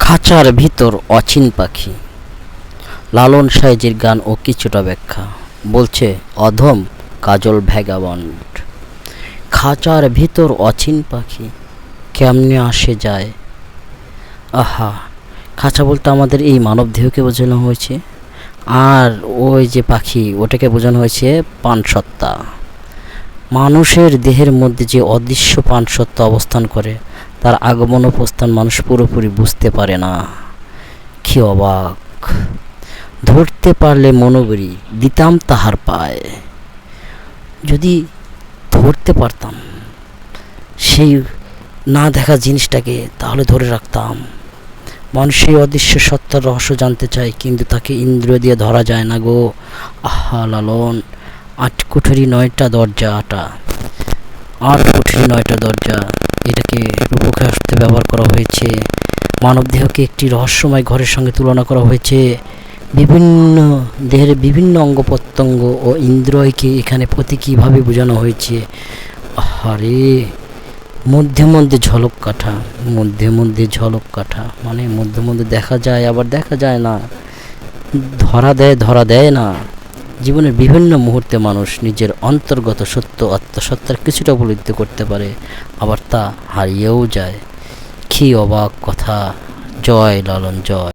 খাঁচার ভিতর অচিন পাখি। লালন সাইজের গান ও কিছুটা ব্যাখ্যা বলছে অধম কাজল ভ্যাগাবন্ড। খাঁচার ভিতর অচিন পাখি কেমনে আসে যায়। আহা, খাঁচা বলতে আমাদের এই মানব দেহকে বোঝানো হয়েছে, আর ওই যে পাখি ওটাকে বোঝানো হয়েছে প্রাণসত্তা। মানুষের দেহের মধ্যে যে অদৃশ্য প্রাণসত্তা অবস্থান করে, তার আগমন ও প্রস্থান মানুষ পুরোপুরি বুঝতে পারে না। কি অবাক! ধরতে পারলে মনোবরি দিতাম তাহার পায়। যদি ধরতে পারতাম সেই না দেখা জিনিসটাকে, তাহলে ধরে রাখতাম। মানুষ সেই অদৃশ্য সত্তার রহস্য জানতে চায়, কিন্তু তাকে ইন্দ্রিয় দিয়ে ধরা যায় না গো। আহা লালন, ৮ কুঠরি ৯টা দরজা, আট কুঠরি ৯টা দরজা, এটাকে রূপকে আসতে ব্যবহার করা হয়েছে। মানবদেহকে একটি রহস্যময় ঘরের সঙ্গে তুলনা করা হয়েছে। বিভিন্ন দেহের বিভিন্ন অঙ্গ প্রত্যঙ্গ ও ইন্দ্রিয়কে এখানে প্রতীকীভাবে বোঝানো হয়েছে। আরে মধ্যে মধ্যে ঝলক কাঠা, মধ্যে মধ্যে ঝলক কাঠা, মানে মধ্যে মধ্যে দেখা যায় আবার দেখা যায় না, ধরা দেয় না। জীবনের বিভিন্ন মুহূর্তে মানুষ নিজের অন্তর্গত সত্য আত্মসত্তার কিছুটা উপলব্ধি করতে পারে, আবার তা হারিয়েও যায়। কি অবাক কথা! জয় লালন জয়।